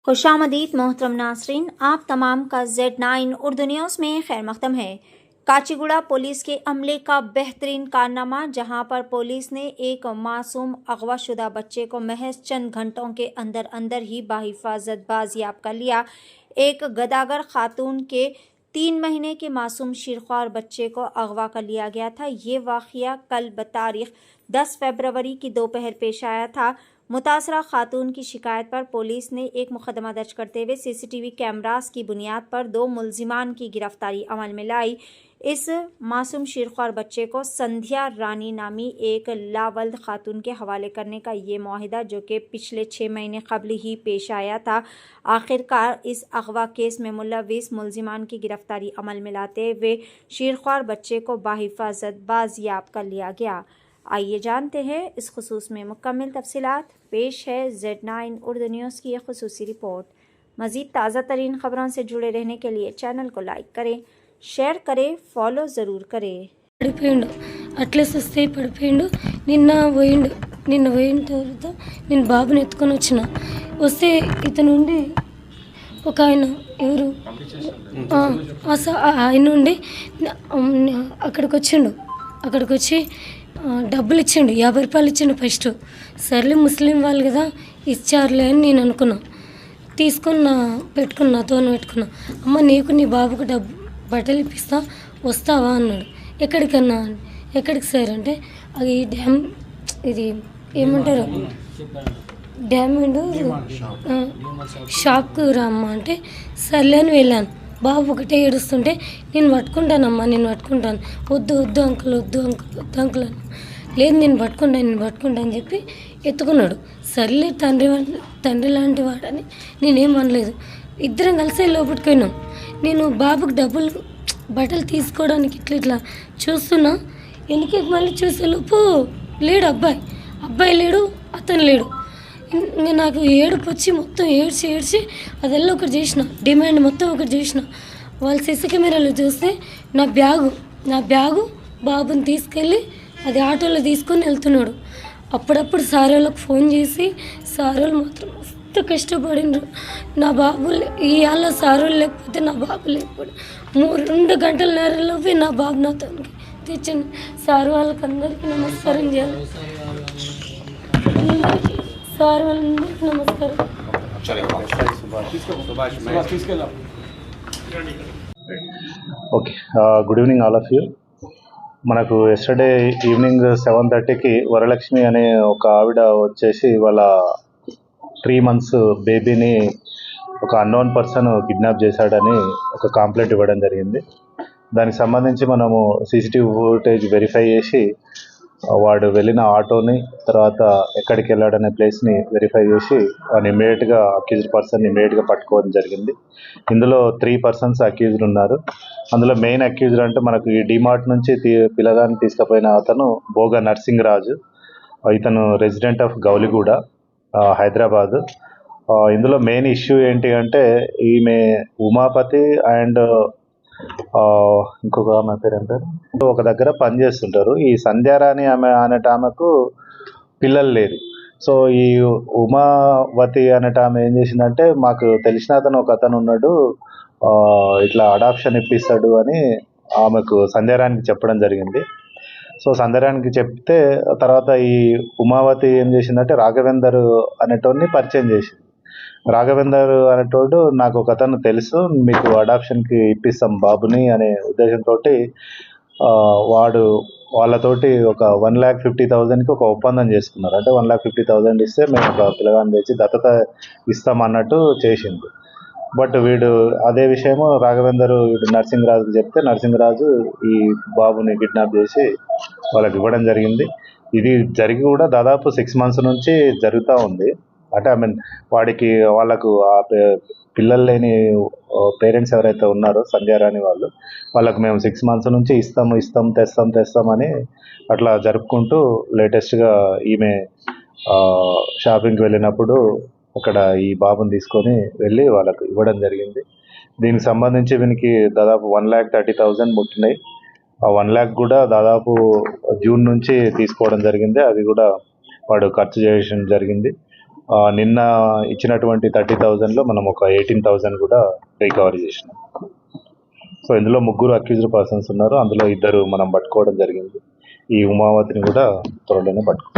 खुशामदीद मोहतरम नासरीन, आप तमाम का Z9 उर्दू न्यूज़ में खैर मकदम है। काचीगुड़ा पुलिस के अमले का बेहतरीन कारनामा, जहां पर पुलिस ने एक मासूम अगवाशुदा बच्चे को महज चंद घंटों के अंदर अंदर ही बाहिफाजत बाजियाब कर लिया। एक गदागर खातून के 3 महीने के मासूम शीरख्वार बच्चे को अगवा कर लिया गया था। ये वाक़या कल बतारीख 10 फरवरी की दोपहर पेश आया था। मुतासरा खातून की शिकायत पर पुलिस ने एक मुकदमा दर्ज करते हुए CCTV कैमरास की बुनियाद पर 2 मुलजिमान की गिरफ्तारी अमल में लाई। इस मासूम शीरख्वार बच्चे को संध्या रानी नामी एक लावल्द खातून के हवाले करने का ये मुआहिदा, जो कि पिछले 6 महीने कबल ही पेश आया था, आखिरकार इस अगवा केस में मुलविस मुलजिमान की गिरफ्तारी अमल में लाते हुए शीरख्वार बच्चे को बाहिफाजत बाजियाब कर लिया गया। आइए जानते हैं इस खुसूस में मुकम्मल तफसीलात। पेश है Z9 उर्दू न्यूज़ की यह खुसूसी रिपोर्ट। मज़ीद ताज़ा तरीन ख़बरों से जुड़े रहने के लिए चैनल को लाइक करें, షేర్ करे, ఫాలో జరూర్ करे। పడిపోయిండు, అట్లెస్ వస్తే పడిపోయిండు. నిన్న పోయిన తర్వాత నేను బాబుని ఎత్తుకొని వస్తే ఇతను ఉండి ఒక ఆయన ఎవరు ఆయన ఉండి అక్కడికి వచ్చి డబ్బులు ఇచ్చిండు. 50 రూపాయలు ఇచ్చిండు ఫస్ట్. సర్లే ముస్లిం వాళ్ళు కదా ఇచ్చారులే అని నేను అనుకున్నా. తీసుకొని నాతో పెట్టుకున్నా. అమ్మ నీకు నీ బాబుకు బట్టలు ఇప్పిస్తా, వస్తావా అన్నాడు. ఎక్కడికన్నా? ఎక్కడికి సార్ అంటే అది డ్యామ్, ఇది ఏమంటారు డ్యామ్ షాప్కు రామ్మా అంటే సర్లే అని వెళ్ళాను. బాబు ఒకటే ఏడుస్తుంటే నేను పట్టుకుంటాను వద్దు అంకుల్ అని. లేదు నేను పట్టుకుంటా అని చెప్పి ఎత్తుకున్నాడు. సర్లే తండ్రి లాంటి వాడని నేనేం అనలేదు. ఇద్దరం కలిసే లోపలికి పోయినాం. నేను బాబుకి బట్టలు తీసుకోవడానికి ఇట్లా చూస్తున్నా. వెనక్కి మళ్ళీ చూసేలోపు లేడు అబ్బాయి లేడు, అతను లేడు. ఇంకా నాకు ఏడుపు వచ్చి మొత్తం ఏడ్చి అదెల్లా ఒకటి చేసిన, డిమాండ్ మొత్తం ఒకటి చేసిన. వాళ్ళు CC కెమెరాలో చూస్తే నా బ్యాగు బాబుని తీసుకెళ్ళి అది ఆటోలో తీసుకొని వెళ్తున్నాడు. అప్పుడప్పుడు సార్ వాళ్ళకి ఫోన్ చేసి, సార్ వాళ్ళు మాత్రం మస్తు కష్టపడినరు. నా బాబు ఇవాళ సార్ వాళ్ళు లేకపోతే నా బాబు లేకపోతే 2 గంటలన్నరలోపే నా బాబు నాతో తెచ్చింది. సార్ వాళ్ళకి అందరికీ నమస్కారం చేయాలి. సార్ వాళ్ళందరికీ నమస్కారం. Okay, good evening all of you. మనకు ఎస్టర్డే ఈవినింగ్ 7:30కి వరలక్ష్మి అనే ఒక ఆవిడ వచ్చేసి వాళ్ళ 3 months బేబీని ఒక అన్నోన్ పర్సన్ కిడ్నాప్ చేశాడని ఒక కంప్లైంట్ ఇవ్వడం జరిగింది. దానికి సంబంధించి మనము CCTV ఫుటేజ్ వెరిఫై చేసి వాడు వెళ్ళిన ఆటోని, తర్వాత ఎక్కడికి వెళ్ళాడనే ప్లేస్ని వెరిఫై చేసి వాడిని ఇమీడియట్గా అక్యూజ్డ్ పర్సన్ని ఇమీడియట్గా పట్టుకోవడం జరిగింది. ఇందులో 3 persons అక్యూజ్డ్ ఉన్నారు. అందులో మెయిన్ అక్యూజ్డ్ అంటే మనకు ఈ డిమార్ట్ నుంచి పిల్లగాన్ని తీసుకుపోయిన అతను బోగా నర్సింగ్ రాజు. ఇతను రెసిడెంట్ ఆఫ్ గౌలిగూడ, హైదరాబాద్. ఇందులో మెయిన్ ఇష్యూ ఏంటి అంటే ఈమె ఉమాపతి అండ్ ఇంకొక ఆమె పేరు అంటారు ఒక దగ్గర పనిచేస్తుంటారు. ఈ సంధ్యారాణి ఆమెకు పిల్లలు లేరు. సో ఈ ఉమావతి ఆమె ఏం చేసిందంటే, మాకు తెలిసిన ఒక అతను ఉన్నాడు, ఇట్లా అడాప్షన్ ఇప్పిస్తాడు అని ఆమెకు సంధ్యారాణికి చెప్పడం జరిగింది. సో సంధ్యారాణికి చెప్తే తర్వాత ఈ ఉమావతి ఏం చేసిందంటే రాఘవేందర్ అనేటోడిని పరిచయం చేసింది. రాఘవేందర్ అనేటోడు నాకు ఒక అతను తెలుసు, మీకు అడాప్షన్కి ఇప్పిస్తాం బాబుని అనే ఉద్దేశంతో వాళ్ళతోటి ఒక 1,50,000కి ఒక ఒప్పందం చేసుకున్నారు. అంటే 1,50,000 ఇస్తే మేము ఒక పిల్లగాన్ని తెచ్చి దత్తత ఇస్తామన్నట్టు చేసింది. బట్ వీడు అదే విషయము వీడు నర్సింగ్ రాజుకి చెప్తే నర్సింగ్ రాజు ఈ బాబుని కిడ్నాప్ చేసి వాళ్ళకి ఇవ్వడం జరిగింది. ఇది జరిగి కూడా దాదాపు 6 months నుంచి జరుగుతూ ఉంది. అంటే వాళ్ళకు ఆ పిల్లలు లేని పేరెంట్స్ ఎవరైతే ఉన్నారో సంధ్యారాణి వాళ్ళకు మేము 6 months నుంచి తెస్తామని అట్లా జరుపుకుంటూ లేటెస్ట్గా ఈమె షాపింగ్కి వెళ్ళినప్పుడు అక్కడ ఈ బాబుని తీసుకొని వెళ్ళి వాళ్ళకు ఇవ్వడం జరిగింది. దీనికి సంబంధించి వీనికి దాదాపు 1,30,000 ముట్టినాయి. ఆ 1 lakh కూడా దాదాపు జూన్ నుంచి తీసుకోవడం జరిగింది. అవి కూడా వాడు ఖర్చు చేయడం జరిగింది. నిన్న ఇచ్చినటువంటి 30,000లో మనం ఒక 18,000 కూడా రికవరీ చేసినాం. సో ఇందులో 3 అక్యూజ్డ్ పర్సన్స్ ఉన్నారు. అందులో 2 మనం పట్టుకోవడం జరిగింది. ఈ ఉమావతిని కూడా త్వరలోనే పట్టుకుంటాం.